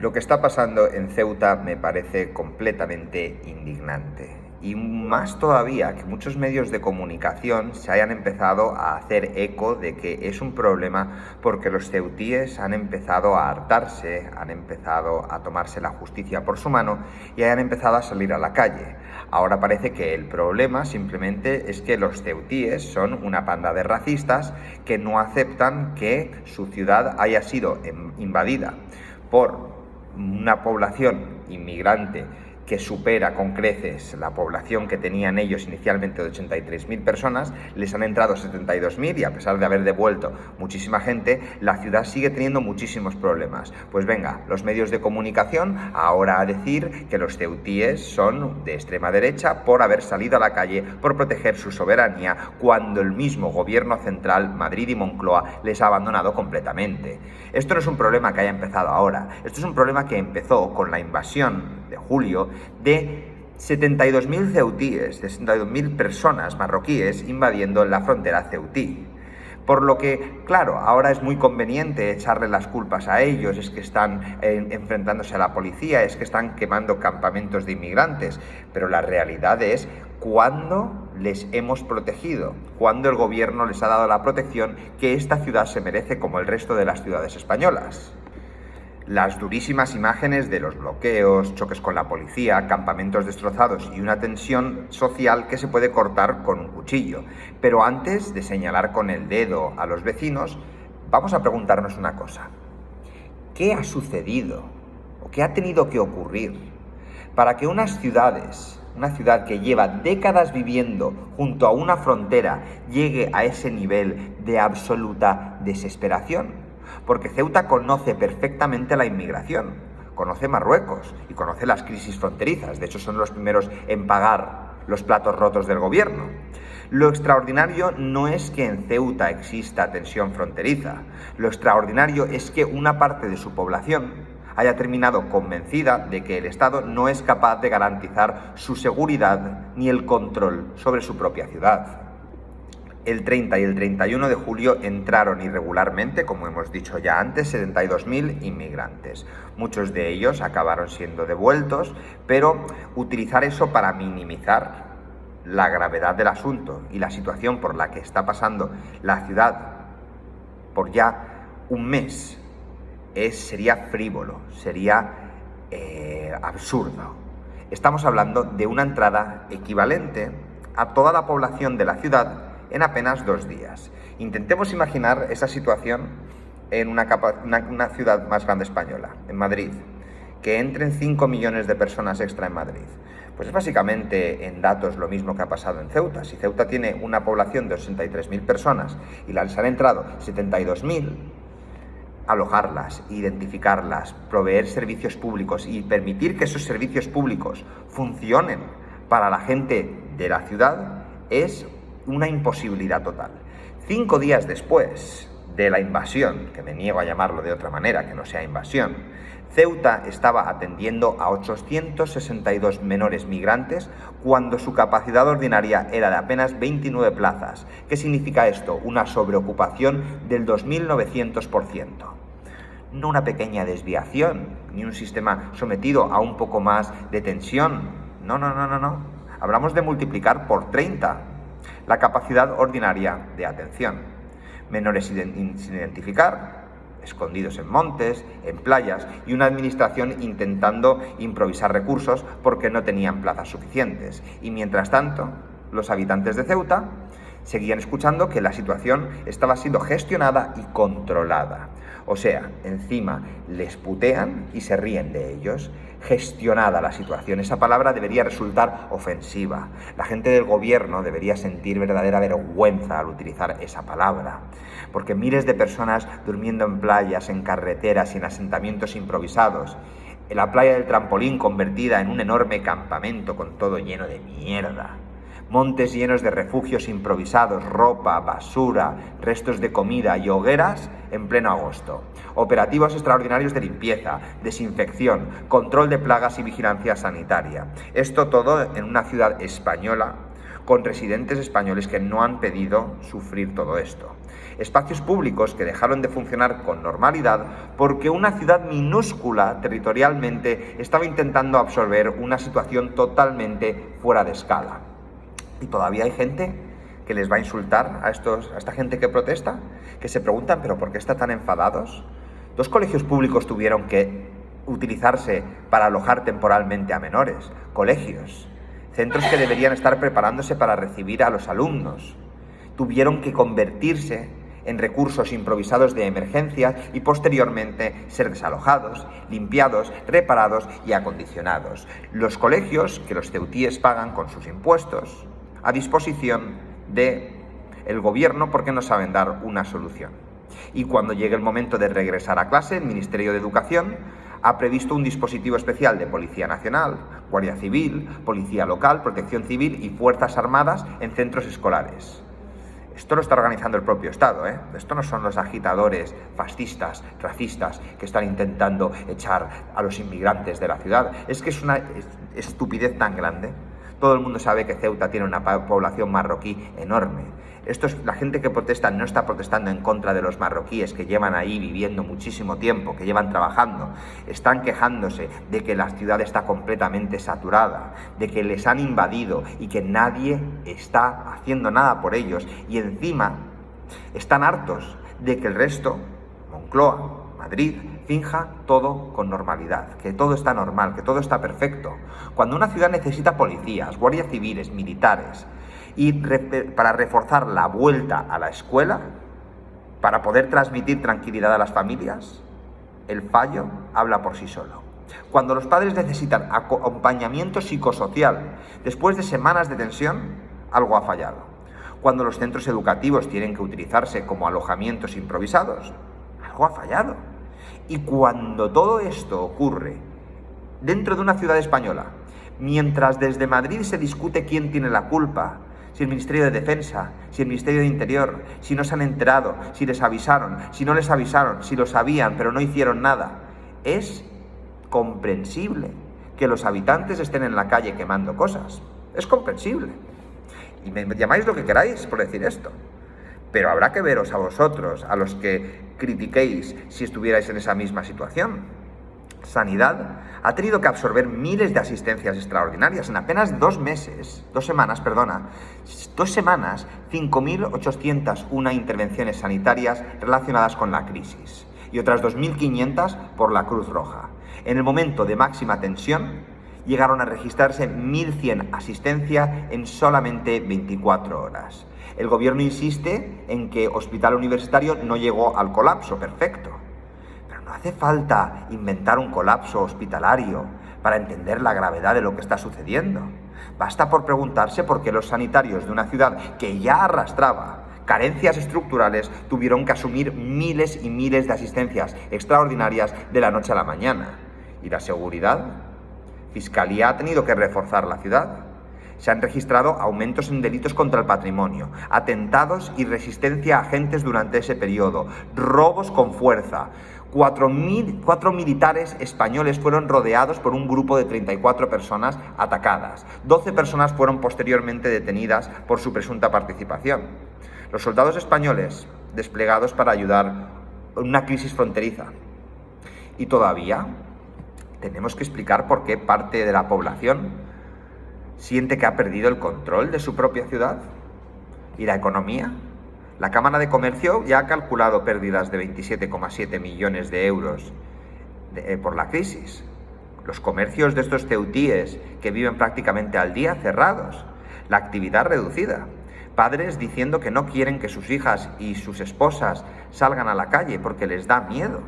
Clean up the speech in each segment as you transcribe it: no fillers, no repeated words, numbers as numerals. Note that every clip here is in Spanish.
Lo que está pasando en Ceuta me parece completamente indignante. Y más todavía que muchos medios de comunicación se hayan empezado a hacer eco de que es un problema porque los ceutíes han empezado a hartarse, han empezado a tomarse la justicia por su mano y hayan empezado a salir a la calle. Ahora parece que el problema simplemente es que los ceutíes son una panda de racistas que no aceptan que su ciudad haya sido invadida por una población inmigrante que supera con creces la población que tenían ellos inicialmente de 83.000 personas, les han entrado 72.000 y a pesar de haber devuelto muchísima gente, la ciudad sigue teniendo muchísimos problemas. Pues venga, los medios de comunicación ahora a decir que los ceutíes son de extrema derecha por haber salido a la calle, por proteger su soberanía, cuando el mismo gobierno central, Madrid y Moncloa, les ha abandonado completamente. Esto no es un problema que haya empezado ahora, esto es un problema que empezó con la invasión de julio de 72.000 ceutíes, de 72.000 personas marroquíes invadiendo la frontera ceutí. Por lo que, claro, ahora es muy conveniente echarle las culpas a ellos, es que están enfrentándose a la policía, es que están quemando campamentos de inmigrantes, pero la realidad es cuándo les hemos protegido, cuándo el gobierno les ha dado la protección que esta ciudad se merece como el resto de las ciudades españolas. Las durísimas imágenes de los bloqueos, choques con la policía, campamentos destrozados y una tensión social que se puede cortar con un cuchillo. Pero antes de señalar con el dedo a los vecinos, vamos a preguntarnos una cosa. ¿Qué ha sucedido o qué ha tenido que ocurrir para que una ciudad que lleva décadas viviendo junto a una frontera, llegue a ese nivel de absoluta desesperación? Porque Ceuta conoce perfectamente la inmigración, conoce Marruecos y conoce las crisis fronterizas. De hecho, son los primeros en pagar los platos rotos del gobierno. Lo extraordinario no es que en Ceuta exista tensión fronteriza. Lo extraordinario es que una parte de su población haya terminado convencida de que el Estado no es capaz de garantizar su seguridad ni el control sobre su propia ciudad. El 30 y el 31 de julio entraron irregularmente, como hemos dicho ya antes, 72.000 inmigrantes. Muchos de ellos acabaron siendo devueltos, pero utilizar eso para minimizar la gravedad del asunto y la situación por la que está pasando la ciudad por ya un mes sería frívolo, sería absurdo. Estamos hablando de una entrada equivalente a toda la población de la ciudad en apenas 2 días. Intentemos imaginar esa situación en una ciudad más grande española, en Madrid, que entren 5 millones de personas extra en Madrid. Pues es básicamente en datos lo mismo que ha pasado en Ceuta. Si Ceuta tiene una población de 83.000 personas y les han entrado 72.000, alojarlas, identificarlas, proveer servicios públicos y permitir que esos servicios públicos funcionen para la gente de la ciudad es una imposibilidad total. 5 días después de la invasión, que me niego a llamarlo de otra manera que no sea invasión, Ceuta estaba atendiendo a 862 menores migrantes cuando su capacidad ordinaria era de apenas 29 plazas. ¿Qué significa esto? Una sobreocupación del 2.900%. No una pequeña desviación, ni un sistema sometido a un poco más de tensión. No. Hablamos de multiplicar por 30 la capacidad ordinaria de atención. Menores sin identificar, escondidos en montes, en playas, y una administración intentando improvisar recursos porque no tenían plazas suficientes. Y mientras tanto, los habitantes de Ceuta seguían escuchando que la situación estaba siendo gestionada y controlada. O sea, encima les putean y se ríen de ellos. Gestionada la situación. Esa palabra debería resultar ofensiva. La gente del gobierno debería sentir verdadera vergüenza al utilizar esa palabra. Porque miles de personas durmiendo en playas, en carreteras y en asentamientos improvisados. En la playa del Trampolín convertida en un enorme campamento con todo lleno de mierda. Montes llenos de refugios improvisados, ropa, basura, restos de comida y hogueras en pleno agosto. Operativos extraordinarios de limpieza, desinfección, control de plagas y vigilancia sanitaria. Esto todo en una ciudad española con residentes españoles que no han pedido sufrir todo esto. Espacios públicos que dejaron de funcionar con normalidad porque una ciudad minúscula territorialmente estaba intentando absorber una situación totalmente fuera de escala. Y todavía hay gente que les va a insultar a esta gente que protesta, que se preguntan, ¿pero por qué están tan enfadados? 2 colegios públicos tuvieron que utilizarse para alojar temporalmente a menores, colegios, centros que deberían estar preparándose para recibir a los alumnos, tuvieron que convertirse en recursos improvisados de emergencia y posteriormente ser desalojados, limpiados, reparados y acondicionados. Los colegios que los ceutíes pagan con sus impuestos a disposición del gobierno porque no saben dar una solución. Y cuando llegue el momento de regresar a clase, el Ministerio de Educación ha previsto un dispositivo especial de Policía Nacional, Guardia Civil, Policía Local, Protección Civil y Fuerzas Armadas en centros escolares. Esto lo está organizando el propio Estado, ¿eh? Esto no son los agitadores fascistas, racistas, que están intentando echar a los inmigrantes de la ciudad. Es que es una estupidez tan grande. Todo el mundo sabe que Ceuta tiene una población marroquí enorme. La gente que protesta no está protestando en contra de los marroquíes que llevan ahí viviendo muchísimo tiempo, que llevan trabajando. Están quejándose de que la ciudad está completamente saturada, de que les han invadido y que nadie está haciendo nada por ellos. Y encima están hartos de que el resto, Moncloa, Madrid, finja todo con normalidad, que todo está normal, que todo está perfecto. Cuando una ciudad necesita policías, guardias civiles, militares, y para reforzar la vuelta a la escuela, para poder transmitir tranquilidad a las familias, el fallo habla por sí solo. Cuando los padres necesitan acompañamiento psicosocial después de semanas de tensión, algo ha fallado. Cuando los centros educativos tienen que utilizarse como alojamientos improvisados, algo ha fallado. Y cuando todo esto ocurre dentro de una ciudad española, mientras desde Madrid se discute quién tiene la culpa, si el Ministerio de Defensa, si el Ministerio de Interior, si no se han enterado, si les avisaron, si no les avisaron, si lo sabían pero no hicieron nada, es comprensible que los habitantes estén en la calle quemando cosas. Es comprensible. Y me llamáis lo que queráis por decir esto. Pero habrá que veros a vosotros, a los que critiquéis si estuvierais en esa misma situación. Sanidad ha tenido que absorber miles de asistencias extraordinarias. En apenas 2 semanas, 5.801 intervenciones sanitarias relacionadas con la crisis y otras 2.500 por la Cruz Roja. En el momento de máxima tensión, llegaron a registrarse 1.100 asistencias en solamente 24 horas. El gobierno insiste en que Hospital Universitario no llegó al colapso perfecto. Pero no hace falta inventar un colapso hospitalario para entender la gravedad de lo que está sucediendo. Basta por preguntarse por qué los sanitarios de una ciudad que ya arrastraba carencias estructurales tuvieron que asumir miles y miles de asistencias extraordinarias de la noche a la mañana. ¿Y la seguridad? Fiscalía ha tenido que reforzar la ciudad. Se han registrado aumentos en delitos contra el patrimonio, atentados y resistencia a agentes durante ese periodo, robos con fuerza. 4 militares españoles fueron rodeados por un grupo de 34 personas atacadas. 12 personas fueron posteriormente detenidas por su presunta participación. Los soldados españoles desplegados para ayudar en una crisis fronteriza. Y todavía tenemos que explicar por qué parte de la población siente que ha perdido el control de su propia ciudad. ¿Y la economía? La Cámara de Comercio ya ha calculado pérdidas de 27,7 millones de euros por la crisis. Los comercios de estos ceutíes que viven prácticamente al día cerrados. La actividad reducida. Padres diciendo que no quieren que sus hijas y sus esposas salgan a la calle porque les da miedo.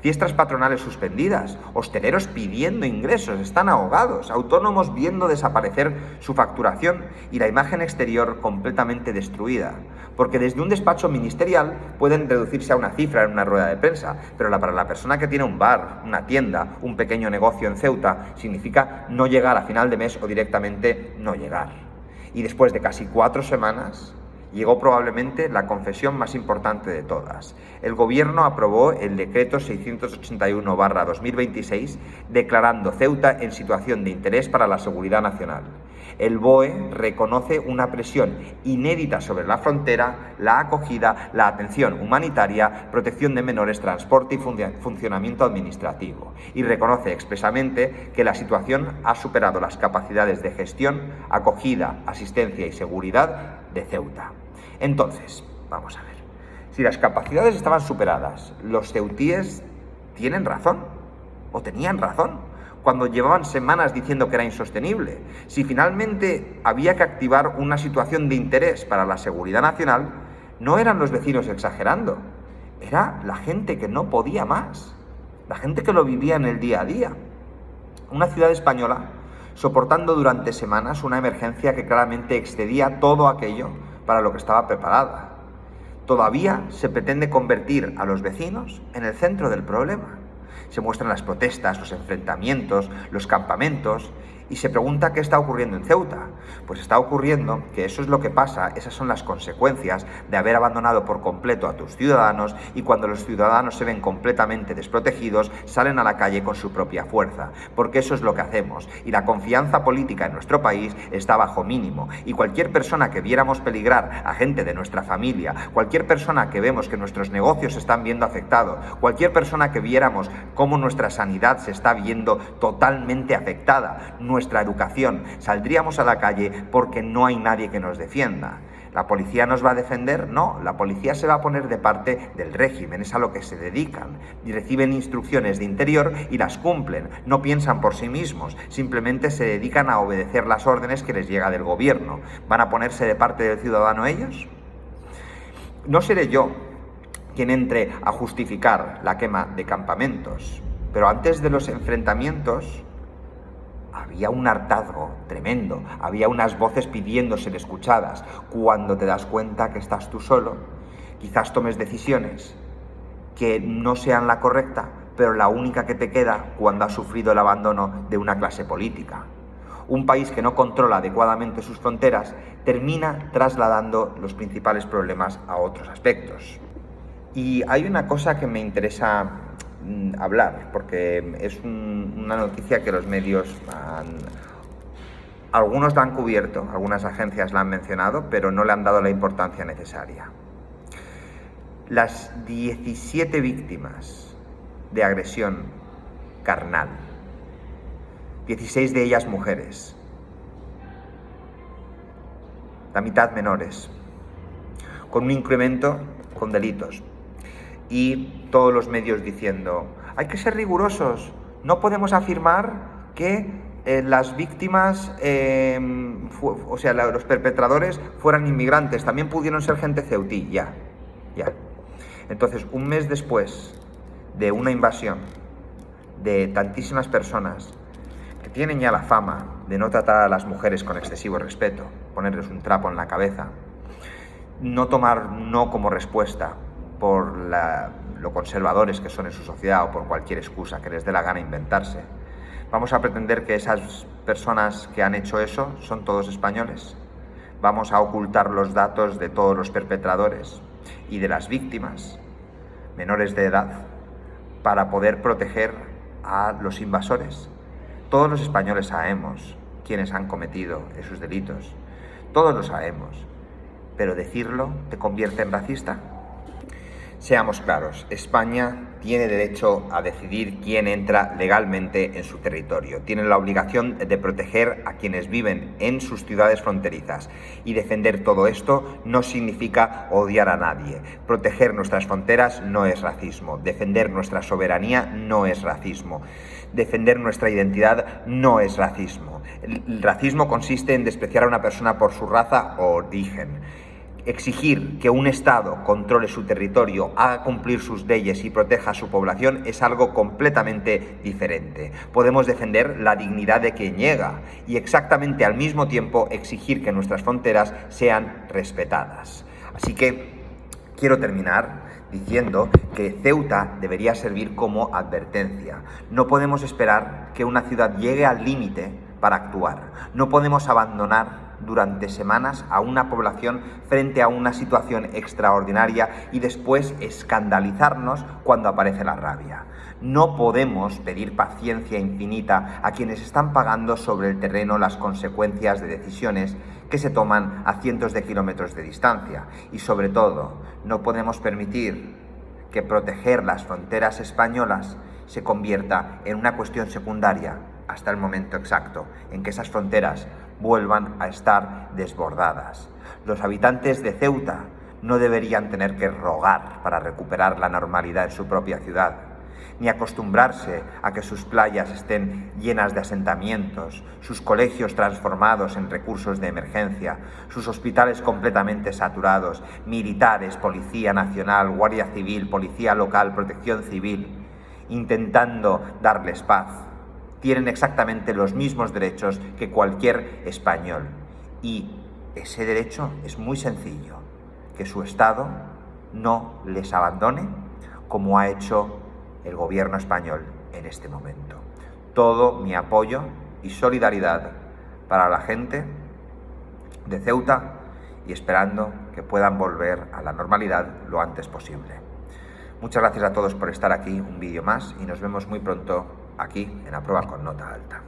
Fiestas patronales suspendidas, hosteleros pidiendo ingresos, están ahogados, autónomos viendo desaparecer su facturación y la imagen exterior completamente destruida. Porque desde un despacho ministerial pueden reducirse a una cifra en una rueda de prensa, pero para la persona que tiene un bar, una tienda, un pequeño negocio en Ceuta, significa no llegar a final de mes o directamente no llegar. Y después de casi 4 semanas, llegó probablemente la confesión más importante de todas. El gobierno aprobó el decreto 681/2026 declarando Ceuta en situación de interés para la seguridad nacional. El BOE reconoce una presión inédita sobre la frontera, la acogida, la atención humanitaria, protección de menores, transporte y funcionamiento administrativo. Y reconoce expresamente que la situación ha superado las capacidades de gestión, acogida, asistencia y seguridad de Ceuta. Entonces, vamos a ver. Si las capacidades estaban superadas, los ceutíes tienen razón, o tenían razón, cuando llevaban semanas diciendo que era insostenible. Si finalmente había que activar una situación de interés para la seguridad nacional, no eran los vecinos exagerando, era la gente que no podía más, la gente que lo vivía en el día a día. Una ciudad española soportando durante semanas una emergencia que claramente excedía todo aquello para lo que estaba preparada. Todavía se pretende convertir a los vecinos en el centro del problema. Se muestran las protestas, los enfrentamientos, los campamentos, y se pregunta qué está ocurriendo en Ceuta. Pues está ocurriendo que eso es lo que pasa, esas son las consecuencias de haber abandonado por completo a tus ciudadanos, y cuando los ciudadanos se ven completamente desprotegidos, salen a la calle con su propia fuerza, porque eso es lo que hacemos, y la confianza política en nuestro país está bajo mínimo, y cualquier persona que viéramos peligrar a gente de nuestra familia, cualquier persona que vemos que nuestros negocios se están viendo afectados, cualquier persona que viéramos cómo nuestra sanidad se está viendo totalmente afectada, nuestra educación, saldríamos a la calle porque no hay nadie que nos defienda. ¿La policía nos va a defender? No, la policía se va a poner de parte del régimen, es a lo que se dedican. Y reciben instrucciones de interior y las cumplen, no piensan por sí mismos, simplemente se dedican a obedecer las órdenes que les llega del gobierno. ¿Van a ponerse de parte del ciudadano ellos? No seré yo quien entre a justificar la quema de campamentos, pero antes de los enfrentamientos había un hartazgo tremendo, había unas voces pidiendo ser escuchadas. Cuando te das cuenta que estás tú solo, quizás tomes decisiones que no sean la correcta, pero la única que te queda cuando has sufrido el abandono de una clase política. Un país que no controla adecuadamente sus fronteras termina trasladando los principales problemas a otros aspectos. Y hay una cosa que me interesa hablar, porque es una noticia que los medios algunos la han cubierto, algunas agencias la han mencionado, pero no le han dado la importancia necesaria. Las 17 víctimas de agresión carnal, 16 de ellas mujeres, la mitad menores, con un incremento con delitos. Y todos los medios diciendo, hay que ser rigurosos, no podemos afirmar que las víctimas, los perpetradores fueran inmigrantes, también pudieron ser gente ceutí, ya. Entonces, un mes después de una invasión de tantísimas personas que tienen ya la fama de no tratar a las mujeres con excesivo respeto, ponerles un trapo en la cabeza, no tomar no como respuesta por lo conservadores que son en su sociedad o por cualquier excusa que les dé la gana inventarse, ¿vamos a pretender que esas personas que han hecho eso son todos españoles? ¿Vamos a ocultar los datos de todos los perpetradores y de las víctimas menores de edad para poder proteger a los invasores? Todos los españoles sabemos quiénes han cometido esos delitos, todos lo sabemos, pero decirlo te convierte en racista. Seamos claros, España tiene derecho a decidir quién entra legalmente en su territorio. Tiene la obligación de proteger a quienes viven en sus ciudades fronterizas. Y defender todo esto no significa odiar a nadie. Proteger nuestras fronteras no es racismo. Defender nuestra soberanía no es racismo. Defender nuestra identidad no es racismo. El racismo consiste en despreciar a una persona por su raza o origen. Exigir que un Estado controle su territorio, haga cumplir sus leyes y proteja a su población es algo completamente diferente. Podemos defender la dignidad de quien llega y exactamente al mismo tiempo exigir que nuestras fronteras sean respetadas. Así que quiero terminar diciendo que Ceuta debería servir como advertencia. No podemos esperar que una ciudad llegue al límite para actuar. No podemos abandonar durante semanas a una población frente a una situación extraordinaria y después escandalizarnos cuando aparece la rabia. No podemos pedir paciencia infinita a quienes están pagando sobre el terreno las consecuencias de decisiones que se toman a cientos de kilómetros de distancia. Y sobre todo, no podemos permitir que proteger las fronteras españolas se convierta en una cuestión secundaria hasta el momento exacto en que esas fronteras vuelvan a estar desbordadas. Los habitantes de Ceuta no deberían tener que rogar para recuperar la normalidad en su propia ciudad, ni acostumbrarse a que sus playas estén llenas de asentamientos, sus colegios transformados en recursos de emergencia, sus hospitales completamente saturados, militares, Policía Nacional, Guardia Civil, Policía Local, Protección Civil, intentando darles paz. Tienen exactamente los mismos derechos que cualquier español. Y ese derecho es muy sencillo, que su Estado no les abandone como ha hecho el gobierno español en este momento. Todo mi apoyo y solidaridad para la gente de Ceuta y esperando que puedan volver a la normalidad lo antes posible. Muchas gracias a todos por estar aquí, un vídeo más, y nos vemos muy pronto aquí en A Prueba con Nota Alta.